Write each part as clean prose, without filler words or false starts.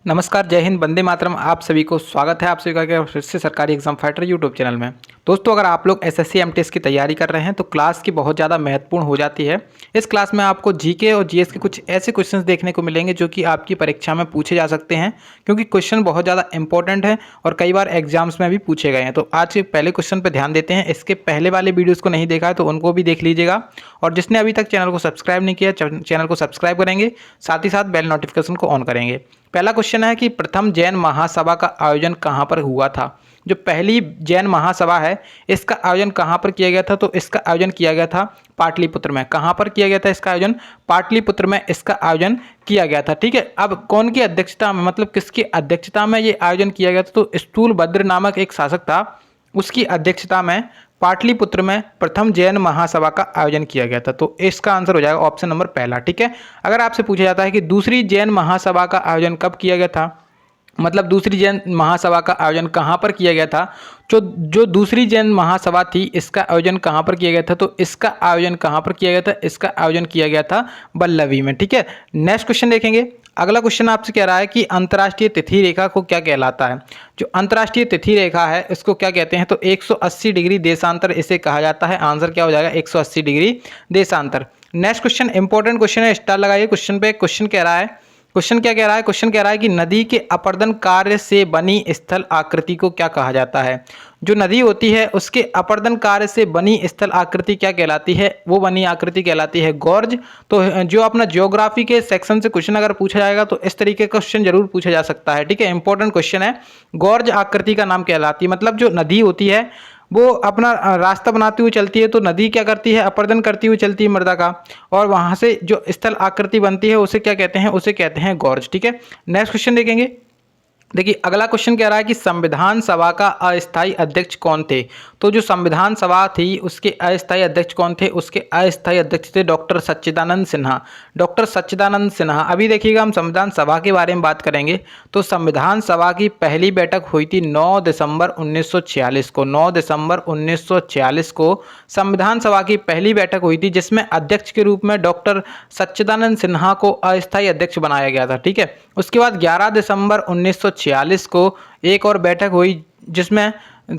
नमस्कार, जय हिंद, वंदे मातरम। आप सभी को स्वागत है आप सभी का फिर से सरकारी एग्जाम फाइटर यूट्यूब चैनल में। दोस्तों, अगर आप लोग एसएससी एमटीएस की तैयारी कर रहे हैं तो क्लास की बहुत ज़्यादा महत्वपूर्ण हो जाती है। इस क्लास में आपको जीके और जीएस के कुछ ऐसे क्वेश्चंस देखने को मिलेंगे जो कि आपकी परीक्षा में पूछे जा सकते हैं, क्योंकि क्वेश्चन बहुत ज़्यादा इंपॉर्टेंट है और कई बार एग्जाम्स में भी पूछे गए हैं। तो आज के पहले क्वेश्चन पर ध्यान देते हैं। इसके पहले वाले वीडियोज़ को नहीं देखा है तो उनको भी देख लीजिएगा, और जिसने अभी तक चैनल को सब्सक्राइब नहीं किया चैनल को सब्सक्राइब करेंगे, साथ ही साथ बेल नोटिफिकेशन को ऑन करेंगे। पहला क्वेश्चन है कि प्रथम जैन महासभा का आयोजन कहाँ पर हुआ था। जो पहली जैन महासभा है इसका आयोजन कहाँ पर किया गया था, तो इसका आयोजन किया गया था पाटलिपुत्र में। कहाँ पर किया गया था इसका आयोजन? पाटलिपुत्र में इसका आयोजन किया गया था। ठीक है, अब कौन की अध्यक्षता में, मतलब किसकी अध्यक्षता में ये आयोजन किया गया था? तो स्थूलभद्र नामक एक शासक था, उसकी अध्यक्षता में पाटलिपुत्र में प्रथम जैन महासभा का आयोजन किया गया था। तो इसका आंसर हो जाएगा ऑप्शन नंबर पहला। ठीक है, अगर आपसे पूछा जाता है कि दूसरी जैन महासभा का आयोजन कब किया गया था, मतलब दूसरी जैन महासभा का आयोजन कहाँ पर किया गया था, जो दूसरी जैन महासभा थी इसका आयोजन कहाँ पर किया गया था, तो इसका आयोजन कहाँ पर किया गया था? इसका आयोजन किया गया था बल्लभी में। ठीक है, नेक्स्ट क्वेश्चन देखेंगे। अगला क्वेश्चन आपसे कह रहा है कि अंतर्राष्ट्रीय तिथि रेखा को क्या कहलाता है। जो अंतर्राष्ट्रीय तिथि रेखा है इसको क्या कहते हैं, तो 180 डिग्री देशांतर इसे कहा जाता है। आंसर क्या हो जाएगा? 180 डिग्री देशांतर। नेक्स्ट क्वेश्चन इंपॉर्टेंट क्वेश्चन है, स्टार लगाइए क्वेश्चन पे। क्वेश्चन कह रहा है, क्वेश्चन क्या कह रहा है? क्वेश्चन कह रहा है कि नदी के अपर्दन कार्य से बनी स्थल आकृति को क्या कहा जाता है। जो नदी होती है उसके अपर्दन कार्य से बनी स्थल आकृति क्या कहलाती है? वो बनी आकृति कहलाती है गॉर्ज। तो जो अपना ज्योग्राफी के सेक्शन से क्वेश्चन अगर पूछा जाएगा तो इस तरीके का क्वेश्चन जरूर पूछा जा सकता है। ठीक है, इंपॉर्टेंट क्वेश्चन है। गॉर्ज आकृति का नाम कहलाती है, मतलब जो नदी होती है वो अपना रास्ता बनाती हुई चलती है, तो नदी क्या करती है? अपर्दन करती हुई चलती है मृदा का, और वहां से जो स्थल आकृति बनती है उसे क्या कहते हैं? उसे कहते हैं गॉर्ज। ठीक है, नेक्स्ट क्वेश्चन देखेंगे। देखिए, अगला क्वेश्चन कह रहा है कि संविधान सभा का अस्थायी अध्यक्ष कौन थे। तो जो संविधान सभा थी उसके अस्थायी अध्यक्ष कौन थे? उसके अस्थायी अध्यक्ष थे डॉक्टर सच्चिदानंद सिन्हा। डॉक्टर सच्चिदानंद सिन्हा। अभी देखिएगा, हम संविधान सभा के बारे में बात करेंगे तो संविधान सभा की पहली बैठक हुई थी 9 दिसंबर 1946 को। 9 दिसंबर 1946 को संविधान सभा की पहली बैठक हुई थी, जिसमें अध्यक्ष के रूप में डॉक्टर सच्चिदानंद सिन्हा को अस्थायी अध्यक्ष बनाया गया था। ठीक है, उसके बाद 11 दिसंबर 1946 को एक और बैठक हुई, जिसमें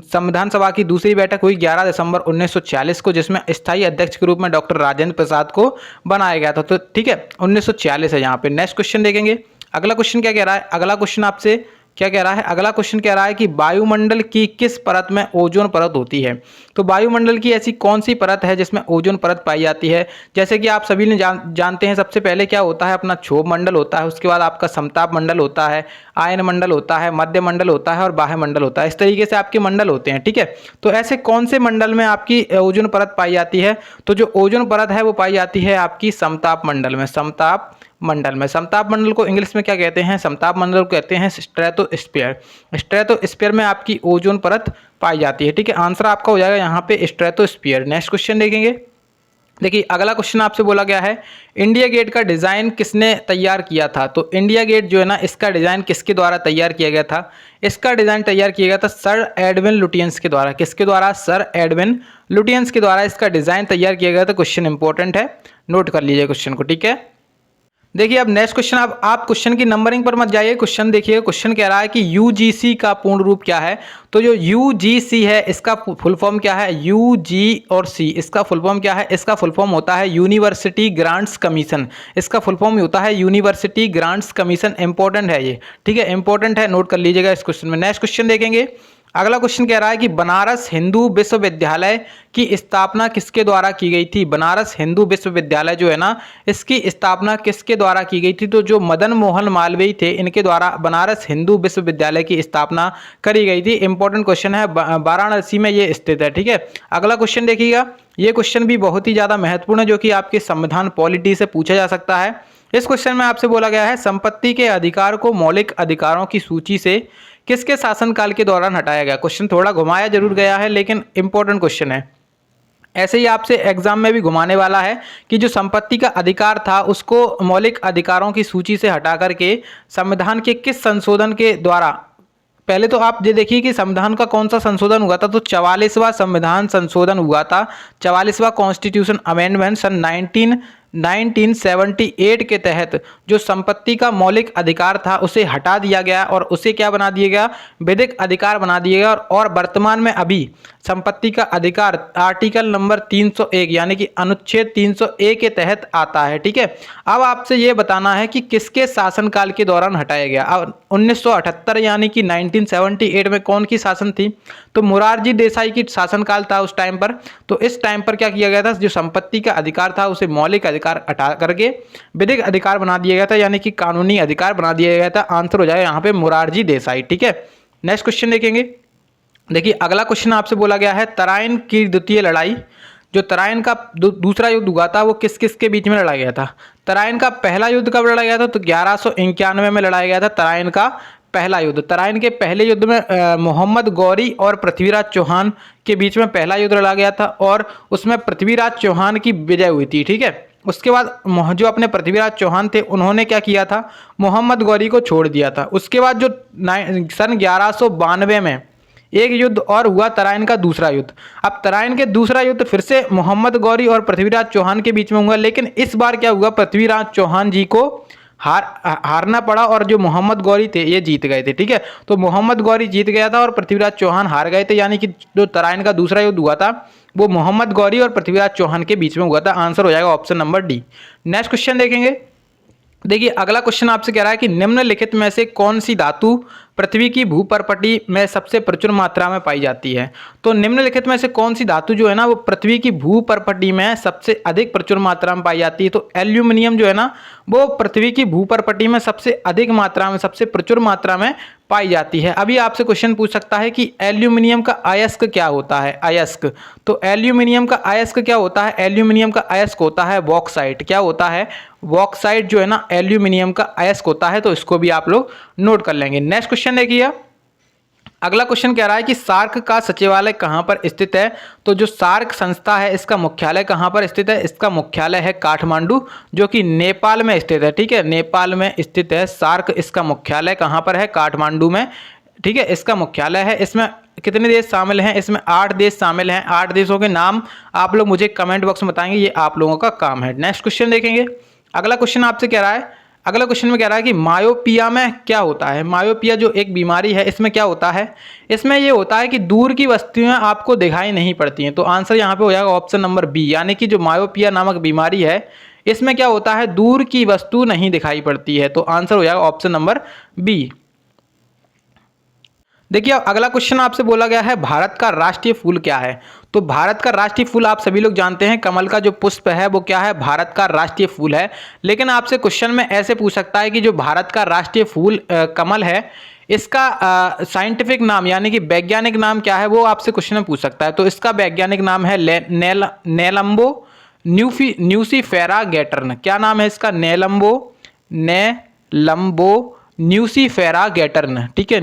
संविधान सभा की दूसरी बैठक हुई 11 दिसंबर 1946 को, जिसमें स्थायी अध्यक्ष के रूप में डॉक्टर राजेंद्र प्रसाद को बनाया गया था। तो ठीक है, 1946 है यहाँ पे। नेक्स्ट क्वेश्चन देखेंगे। अगला क्वेश्चन क्या कह रहा है? अगला क्वेश्चन आपसे क्या कह रहा है? अगला क्वेश्चन कह रहा है कि वायुमंडल की किस परत में ओजोन परत होती है। तो वायुमंडल की ऐसी कौन सी परत है जिसमें ओजोन परत पाई जाती है? जैसे कि आप सभी ने जानते हैं, सबसे पहले क्या होता है? अपना क्षोभ मंडल होता है, उसके बाद आपका समताप मंडल होता है, आयन मंडल होता है, मध्य मंडल होता है और बाह्य मंडल होता है। इस तरीके से आपके मंडल होते हैं। ठीक है, तो ऐसे कौन से मंडल में आपकी ओजोन परत पाई जाती है? तो जो ओजोन परत है वो पाई जाती है आपकी समताप मंडल में। समताप मंडल में। समताप मंडल को इंग्लिश में क्या कहते हैं? समताप मंडल को कहते हैं स्ट्रेटोस्फीयर। स्ट्रेटोस्फीयर में आपकी ओजोन परत पाई जाती है। ठीक है, आंसर आपका हो जाएगा यहाँ पे स्ट्रेटोस्फीयर। नेक्स्ट क्वेश्चन देखेंगे। देखिए, अगला क्वेश्चन आपसे बोला गया है, इंडिया गेट का डिज़ाइन किसने तैयार किया था। तो इंडिया गेट जो है ना, इसका डिज़ाइन किसके द्वारा तैयार किया गया था? इसका डिज़ाइन तैयार किया गया था सर एडविन लुटियंस के द्वारा। किसके द्वारा? सर एडविन लुटियंस के द्वारा इसका डिज़ाइन तैयार किया गया था। क्वेश्चन इंपॉर्टेंट है, नोट कर लीजिए क्वेश्चन को। ठीक है, देखिए अब नेक्स्ट क्वेश्चन। अब आप क्वेश्चन की नंबरिंग पर मत जाइए, क्वेश्चन देखिए। क्वेश्चन कह रहा है कि यूजीसी का पूर्ण रूप क्या है। तो जो यूजीसी है इसका फुल फॉर्म क्या है? यूजी और सी, इसका फुल फॉर्म क्या है? इसका फुल फॉर्म होता है यूनिवर्सिटी ग्रांट्स कमीशन। इसका फुल फॉर्म होता है यूनिवर्सिटी ग्रांट्स कमीशन। इंपॉर्टेंट है ये। ठीक है, इंपॉर्टेंट है, नोट कर लीजिएगा इस क्वेश्चन में। नेक्स्ट क्वेश्चन देखेंगे। अगला क्वेश्चन कह रहा है कि बनारस हिंदू विश्वविद्यालय की स्थापना किसके द्वारा की गई थी। बनारस हिंदू विश्वविद्यालय जो है ना, इसकी स्थापना किसके द्वारा की गई थी? तो जो मदन मोहन मालवीय थे इनके द्वारा बनारस हिंदू विश्वविद्यालय की स्थापना करी गई थी। इंपॉर्टेंट क्वेश्चन है, वाराणसी में ये स्थित है। ठीक है, अगला क्वेश्चन देखिएगा। ये क्वेश्चन भी बहुत ही ज्यादा महत्वपूर्ण है, जो कि आपके संविधान पॉलिटी से पूछा जा सकता है। इस क्वेश्चन में आपसे बोला गया है, संपत्ति के अधिकार को मौलिक अधिकारों की सूची से किसके शासनकाल के दौरान हटाया गया। क्वेश्चन थोड़ा घुमाया जरूर गया है, लेकिन इंपॉर्टेंट क्वेश्चन है। ऐसे ही आपसे एग्जाम में भी घुमाने वाला है कि जो संपत्ति का अधिकार था उसको मौलिक अधिकारों की सूची से हटा करके संविधान के किस संशोधन के द्वारा। पहले तो आप ये देखिए कि संविधान का कौन सा संशोधन हुआ था। तो 44वां संविधान संशोधन हुआ था, 44वां कॉन्स्टिट्यूशन अमेंडमेंट सन 1978 के तहत जो संपत्ति का मौलिक अधिकार था उसे हटा दिया गया और उसे क्या बना दिया गया, विधिक अधिकार बना दिया गया। और वर्तमान में अभी संपत्ति का अधिकार आर्टिकल नंबर 301 यानी कि अनुच्छेद 301 के तहत आता है। ठीक है, अब आपसे ये बताना है कि किसके शासनकाल के दौरान हटाया गया। अब 1978 यानी कि 1978 में कौन की शासन थी, तो मोरारजी देसाई की शासनकाल था उस टाइम पर। तो इस टाइम पर क्या किया गया था, जो संपत्ति का अधिकार था उसे मौलिक अधिकार हटा करके विधिक अधिकार बना दिया गया था, यानी कि कानूनी अधिकार बना दिया गया था। आंसर हो जाएगा यहाँ पे मोरारजी देसाई। ठीक है, नेक्स्ट क्वेश्चन देखेंगे। देखिए अगला क्वेश्चन आपसे बोला गया है तराइन की द्वितीय लड़ाई, जो तराइन का दूसरा युद्ध हुआ था वो किस किस के बीच में लड़ा गया था। तराइन का पहला युद्ध कब लड़ा गया था, तो 1191 में लड़ाया गया था तराइन का पहला युद्ध। तराइन के पहले युद्ध में मोहम्मद गौरी और पृथ्वीराज चौहान के बीच में पहला युद्ध लड़ा गया था और उसमें पृथ्वीराज चौहान की विजय हुई थी। ठीक है, उसके बाद जो अपने पृथ्वीराज चौहान थे उन्होंने क्या किया था, मोहम्मद गौरी को छोड़ दिया था। उसके बाद जो सन 1192 में एक युद्ध और हुआ, तराइन का दूसरा युद्ध। अब तराइन के दूसरा युद्ध फिर से मोहम्मद गौरी और पृथ्वीराज चौहान के बीच में हुआ, लेकिन इस बार क्या हुआ, पृथ्वीराज चौहान जी को हारना पड़ा और जो मोहम्मद गौरी थे ये जीत गए थे। ठीक है, तो मोहम्मद गौरी जीत गया था और पृथ्वीराज चौहान हार गए थे, यानी कि जो तराइन का दूसरा युद्ध हुआ था वो मोहम्मद गौरी और पृथ्वीराज चौहान के बीच में हुआ था। आंसर हो जाएगा option number D. Next question देखेंगे। देखिए अगला क्वेश्चन आपसे कह रहा है कि निम्नलिखित में से कौन सी धातु पृथ्वी की भूपर्पटी में सबसे प्रचुर मात्रा में पाई जाती है। तो निम्नलिखित में से कौन सी धातु जो है ना वो पृथ्वी की भूपर्पटी में सबसे अधिक प्रचुर मात्रा में पाई जाती है। तो एल्यूमिनियम जो है ना वो पृथ्वी की भूपर्पटी में सबसे अधिक मात्रा में, सबसे प्रचुर मात्रा में पाई जाती है। अभी आपसे क्वेश्चन पूछ सकता है कि एल्यूमिनियम का अयस्क क्या होता है, अयस्क। तो एल्यूमिनियम का अयस्क क्या होता है, एल्यूमिनियम का अयस्क होता है बॉक्साइट। क्या होता है, बॉक्साइट जो है ना एल्यूमिनियम का अयस्क होता है। तो इसको भी आप लोग नोट कर लेंगे। नेक्स्ट क्वेश्चन देखिए। अगला क्वेश्चन कह रहा है कि सार्क का सचिवालय कहाँ पर स्थित है। तो जो सार्क संस्था है इसका मुख्यालय कहाँ पर स्थित है, इसका मुख्यालय है काठमांडू, जो कि नेपाल में स्थित है। ठीक है, नेपाल में स्थित है सार्क। इसका मुख्यालय कहाँ पर है, काठमांडू में। ठीक है, इसका मुख्यालय है। इसमें कितने देश शामिल हैं, इसमें 8 देश शामिल हैं। 8 देशों के नाम आप लोग मुझे कमेंट बॉक्स में बताएंगे, ये आप लोगों का काम है। नेक्स्ट क्वेश्चन देखेंगे। अगला क्वेश्चन आपसे कह रहा है, अगला क्वेश्चन में कह रहा है कि मायोपिया में क्या होता है। मायोपिया जो एक बीमारी है इसमें क्या होता है, इसमें ये होता है कि दूर की वस्तुएं आपको दिखाई नहीं पड़ती हैं। तो आंसर यहाँ पे हो जाएगा ऑप्शन नंबर बी, यानी कि जो मायोपिया नामक बीमारी है इसमें क्या होता है, दूर की वस्तु नहीं दिखाई पड़ती है। तो आंसर हो जाएगा ऑप्शन नंबर बी। देखिए अगला क्वेश्चन आपसे बोला गया है भारत का राष्ट्रीय फूल क्या है। तो भारत का राष्ट्रीय फूल आप सभी लोग जानते हैं, कमल का जो पुष्प है वो क्या है, भारत का राष्ट्रीय फूल है। लेकिन आपसे क्वेश्चन में ऐसे पूछ सकता है कि जो भारत का राष्ट्रीय फूल कमल है इसका साइंटिफिक नाम यानी कि वैज्ञानिक नाम क्या है, वो आपसे क्वेश्चन में पूछ सकता है। तो इसका वैज्ञानिक नाम है नेलम्बो न्यूसीफेरा गैटर्न। क्या नाम है इसका, नेलम्बो न्यूसीफेरा गैटर्न। ठीक है,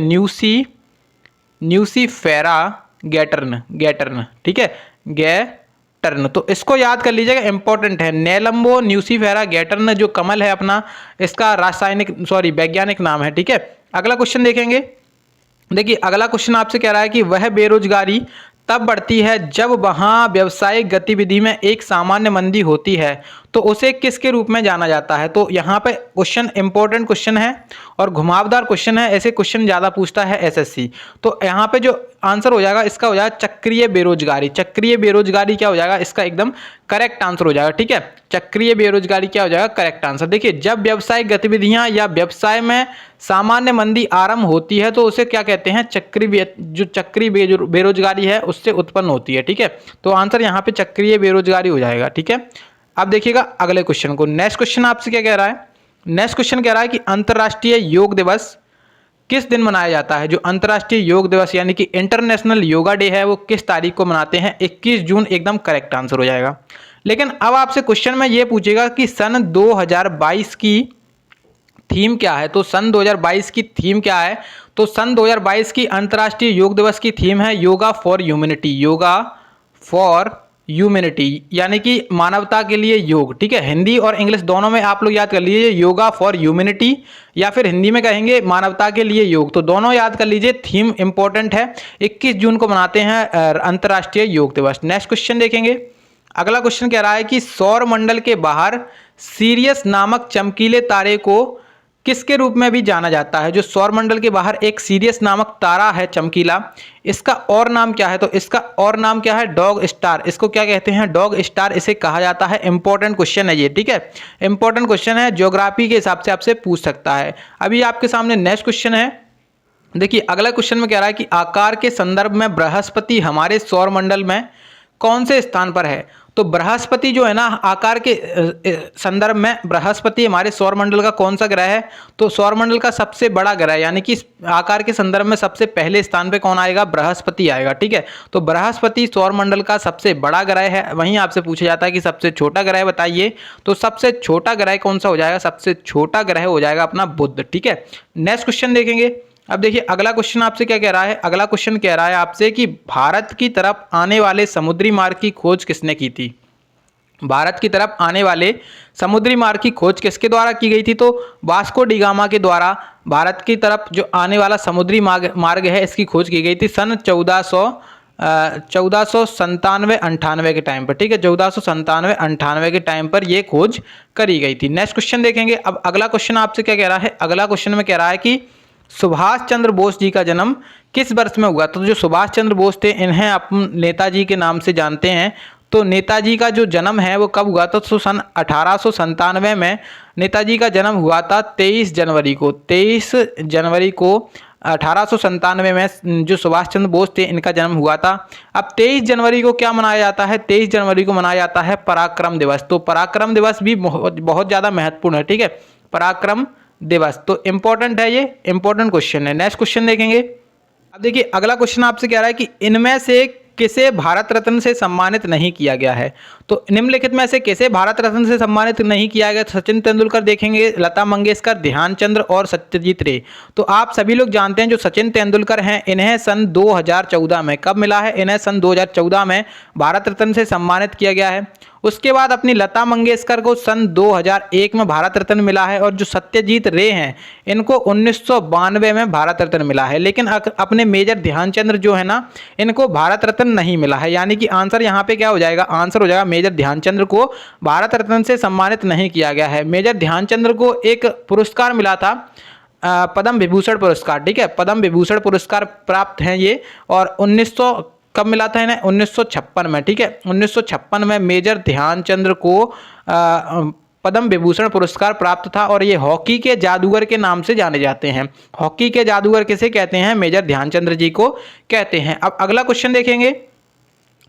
न्यूसीफेरा गैटर्न। ठीक है, गैटर्न। तो इसको याद कर लीजिएगा, इंपॉर्टेंट है। नेलम्बो न्यूसीफेरा गैटर्न जो कमल है अपना, इसका वैज्ञानिक नाम है। ठीक है, अगला क्वेश्चन देखेंगे। देखिए अगला क्वेश्चन आपसे कह रहा है कि वह बेरोजगारी तब बढ़ती है जब वहाँ व्यावसायिक गतिविधि में एक सामान्य मंदी होती है, तो उसे किसके रूप में जाना जाता है। तो यहाँ पे क्वेश्चन इंपॉर्टेंट क्वेश्चन है और घुमावदार क्वेश्चन है, ऐसे क्वेश्चन ज़्यादा पूछता है एसएससी। तो यहाँ पे जो आंसर हो जाएगा इसका हो जाएगा चक्रीय बेरोजगारी। चक्रीय बेरोजगारी क्या हो जाएगा, इसका एकदम करेक्ट आंसर हो जाएगा। ठीक है, चक्रीय बेरोजगारी क्या हो जाएगा, करेक्ट आंसर। देखिए जब व्यावसायिक गतिविधियां या व्यवसाय में सामान्य मंदी आरंभ होती है तो उसे क्या कहते हैं, चक्रीय बेरोजगारी है उससे उत्पन्न होती है। ठीक है, तो आंसर यहाँ पे चक्रीय बेरोजगारी हो जाएगा। ठीक है, अब देखिएगा अगले क्वेश्चन को। नेक्स्ट क्वेश्चन आपसे क्या कह रहा है, नेक्स्ट क्वेश्चन कह रहा है कि अंतर्राष्ट्रीय योग दिवस किस दिन मनाया जाता है। जो अंतर्राष्ट्रीय योग दिवस यानी कि इंटरनेशनल योगा डे है वो किस तारीख को मनाते हैं, 21 जून एकदम करेक्ट आंसर हो जाएगा। लेकिन अब आपसे क्वेश्चन में ये पूछेगा कि सन 2022 की थीम क्या है। तो सन 2022 की थीम क्या है, तो सन 2022 की अंतर्राष्ट्रीय योग दिवस की थीम है yoga for humanity. Yoga for humanity यानी कि मानवता के लिए योग। ठीक है, हिंदी और इंग्लिश दोनों में आप लोग याद कर लीजिए, योगा फॉर ह्यूमैनिटी या फिर हिंदी में कहेंगे मानवता के लिए योग। तो दोनों याद कर लीजिए, थीम इंपॉर्टेंट है। 21 जून को मनाते हैं अंतर्राष्ट्रीय योग दिवस। नेक्स्ट क्वेश्चन देखेंगे। अगला क्वेश्चन कह रहा है कि सौर मंडल के बाहर सीरियस नामक चमकीले तारे को किसके रूप में भी जाना जाता है? जो सौर मंडल के बाहर एक सीरियस नामक तारा है चमकीला, इसका और नाम क्या है? तो इसका और नाम क्या है? Dog star. इसको क्या कहते हैं? डॉग स्टार इसे कहा जाता है। इंपॉर्टेंट क्वेश्चन है ये, ठीक है, इंपॉर्टेंट क्वेश्चन है, ज्योग्राफी के हिसाब से आपसे पूछ सकता है। अभी आपके सामने नेक्स्ट क्वेश्चन है। देखिए अगला क्वेश्चन में कह रहा है कि आकार के संदर्भ में बृहस्पति हमारे सौर मंडल में कौन से स्थान पर है? तो बृहस्पति जो है ना, आकार के संदर्भ में बृहस्पति हमारे सौर मंडल का कौन सा ग्रह है? तो सौर मंडल का सबसे बड़ा ग्रह, यानी कि आकार के संदर्भ में सबसे पहले स्थान पे कौन आएगा? बृहस्पति आएगा, ठीक है। तो बृहस्पति सौर मंडल का सबसे बड़ा ग्रह है। वहीं आपसे पूछा जाता है कि सबसे छोटा ग्रह बताइए, तो सबसे छोटा ग्रह कौन सा हो जाएगा? सबसे छोटा ग्रह हो जाएगा अपना बुध, ठीक है। नेक्स्ट क्वेश्चन देखेंगे। अब देखिए अगला क्वेश्चन आपसे क्या कह रहा है? अगला क्वेश्चन कह रहा है आपसे कि भारत की तरफ आने वाले समुद्री मार्ग की खोज किसने की थी? भारत की तरफ आने वाले समुद्री मार्ग की खोज किसके द्वारा की गई थी? तो वास्को डी गामा के द्वारा भारत की तरफ जो आने वाला समुद्री मार्ग है इसकी खोज की गई थी सन 1497-98 के टाइम पर, ठीक है, 1497-98 के टाइम पर यह खोज करी गई थी। नेक्स्ट क्वेश्चन देखेंगे। अब अगला क्वेश्चन आपसे क्या कह रहा है? अगला क्वेश्चन में कह रहा है कि सुभाष चंद्र बोस जी का जन्म किस वर्ष में हुआ? तो जो सुभाष चंद्र बोस थे इन्हें अपन नेताजी के नाम से जानते हैं। तो नेताजी का जो जन्म है वो कब हुआ था? तो सन 1897 में नेताजी का जन्म हुआ था 23 जनवरी को। 23 जनवरी को 1897 में जो सुभाष चंद्र बोस थे इनका जन्म हुआ था। अब 23 जनवरी को क्या मनाया जाता है? 23 जनवरी को मनाया जाता है पराक्रम दिवस। तो पराक्रम दिवस भी बहुत ज़्यादा महत्वपूर्ण है, ठीक है, पराक्रम दिवस। तो इंपॉर्टेंट है, ये इंपॉर्टेंट क्वेश्चन है। नेक्स्ट क्वेश्चन देखेंगे। अब देखिए अगला क्वेश्चन आपसे कह रहा है कि इनमें से किसे भारत रत्न से सम्मानित नहीं किया गया है? तो निम्नलिखित में से किसे भारत रत्न से सम्मानित नहीं किया गया? सचिन तेंदुलकर देखेंगे, लता मंगेशकर, ध्यानचंद्र और सत्यजीत रे। तो आप सभी लोग जानते हैं जो सचिन तेंदुलकर हैं इन्हें सन 2014 में, कब मिला है? इन्हें सन 2014 में भारत रत्न से सम्मानित किया गया है। उसके बाद अपनी लता मंगेशकर को सन 2001 में भारत रत्न मिला है और जो सत्यजीत रे हैं इनको 1992 में भारत रत्न मिला है। लेकिन अपने मेजर ध्यानचंद्र जो है ना इनको भारत रत्न नहीं मिला है, यानी कि आंसर यहाँ पे क्या हो जाएगा? आंसर हो जाएगा मेजर ध्यानचंद्र को भारत रत्न से सम्मानित नहीं किया गया है। मेजर ध्यानचंद्र को एक पुरस्कार मिला था, पद्म विभूषण पुरस्कार, ठीक है, पद्म विभूषण पुरस्कार प्राप्त हैं ये। और 1900 कब मिला था इन्हें? 1956 में, ठीक है, 1956 में मेजर ध्यानचंद्र को पद्म विभूषण पुरस्कार प्राप्त था और ये हॉकी के जादूगर के नाम से जाने जाते हैं। हॉकी के जादूगर किसे कहते हैं? मेजर ध्यानचंद्र जी को कहते हैं। अब अगला क्वेश्चन देखेंगे।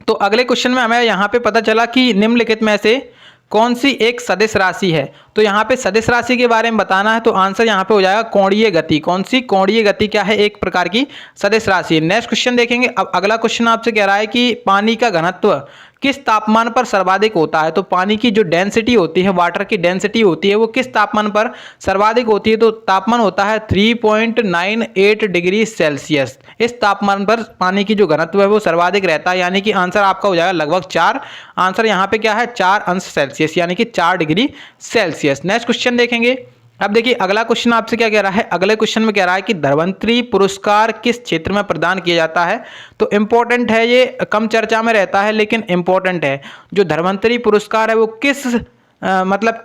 तो अगले क्वेश्चन में हमें यहाँ पे पता चला कि निम्नलिखित में से कौन सी एक सदिश राशि है? तो यहाँ पे सदिश राशि के बारे में बताना है, तो आंसर यहाँ पे हो जाएगा कोणीय गति। कौन सी? कोणीय गति क्या है? एक प्रकार की सदिश राशि है। नेक्स्ट क्वेश्चन देखेंगे। अब अगला क्वेश्चन आपसे कह रहा है कि पानी का घनत्व किस तापमान पर सर्वाधिक होता है? तो पानी की जो डेंसिटी होती है, वाटर की डेंसिटी होती है, वो किस तापमान पर सर्वाधिक होती है? तो तापमान होता है 3.98 डिग्री सेल्सियस। इस तापमान पर पानी की जो घनत्व है वो सर्वाधिक रहता है, यानी कि आंसर आपका हो जाएगा लगभग 4। आंसर यहाँ पे क्या है? 4 अंश सेल्सियस, यानी कि 4 डिग्री सेल्सियस। नेक्स्ट क्वेश्चन देखेंगे। अब देखिए अगला क्वेश्चन आपसे क्या कह रहा है? अगले क्वेश्चन में कह रहा है कि धन्वंतरी पुरस्कार किस क्षेत्र में प्रदान किया जाता है? तो इंपॉर्टेंट है, ये कम चर्चा में रहता है लेकिन इंपॉर्टेंट है। जो धन्वंतरी पुरस्कार है वो किस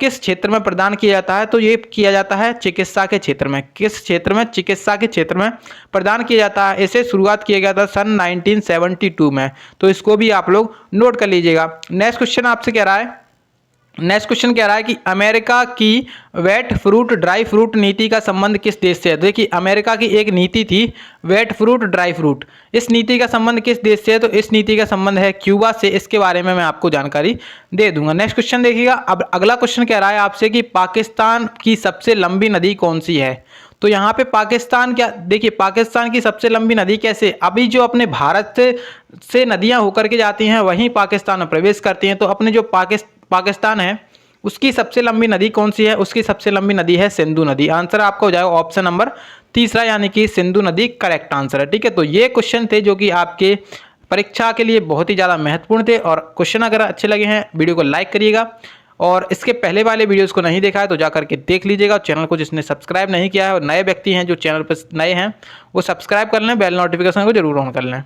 किस क्षेत्र में प्रदान किया जाता है? तो ये किया जाता है चिकित्सा के क्षेत्र में। किस क्षेत्र में? चिकित्सा के क्षेत्र में प्रदान किया जाता है। इसे शुरुआत किया गया था सन 1972 में, तो इसको भी आप लोग नोट कर लीजिएगा। नेक्स्ट क्वेश्चन आपसे कह रहा है, नेक्स्ट क्वेश्चन कह रहा है कि अमेरिका की वेट फ्रूट ड्राई फ्रूट नीति का संबंध किस देश से है? देखिए अमेरिका की एक नीति थी वेट फ्रूट ड्राई फ्रूट, इस नीति का संबंध किस देश से है? तो इस नीति का संबंध है क्यूबा से। इसके बारे में मैं आपको जानकारी दे दूंगा। नेक्स्ट क्वेश्चन देखिएगा। अब अगला क्वेश्चन कह रहा है आपसे कि पाकिस्तान की सबसे लंबी नदी कौन सी है? तो यहाँ पे पाकिस्तान क्या, देखिए पाकिस्तान की सबसे लंबी नदी कैसे? अभी जो अपने भारत से नदियाँ होकर के जाती हैं वहीं पाकिस्तान में प्रवेश करती हैं। तो अपने जो पाकिस्तान है उसकी सबसे लंबी नदी कौन सी है? उसकी सबसे लंबी नदी है सिंधु नदी। आंसर आपका हो जाएगा ऑप्शन नंबर 3, यानी कि सिंधु नदी करेक्ट आंसर है, ठीक है। तो ये क्वेश्चन थे जो कि आपके परीक्षा के लिए बहुत ही ज़्यादा महत्वपूर्ण थे। और क्वेश्चन अगर अच्छे लगे हैं वीडियो को लाइक करिएगा, और इसके पहले वाले वीडियोस को नहीं देखा है तो जाकर के देख लीजिएगा। चैनल को जिसने सब्सक्राइब नहीं किया है और नए व्यक्ति हैं जो चैनल पर नए हैं वो सब्सक्राइब कर लें, बेल नोटिफिकेशन को जरूर ऑन कर लें।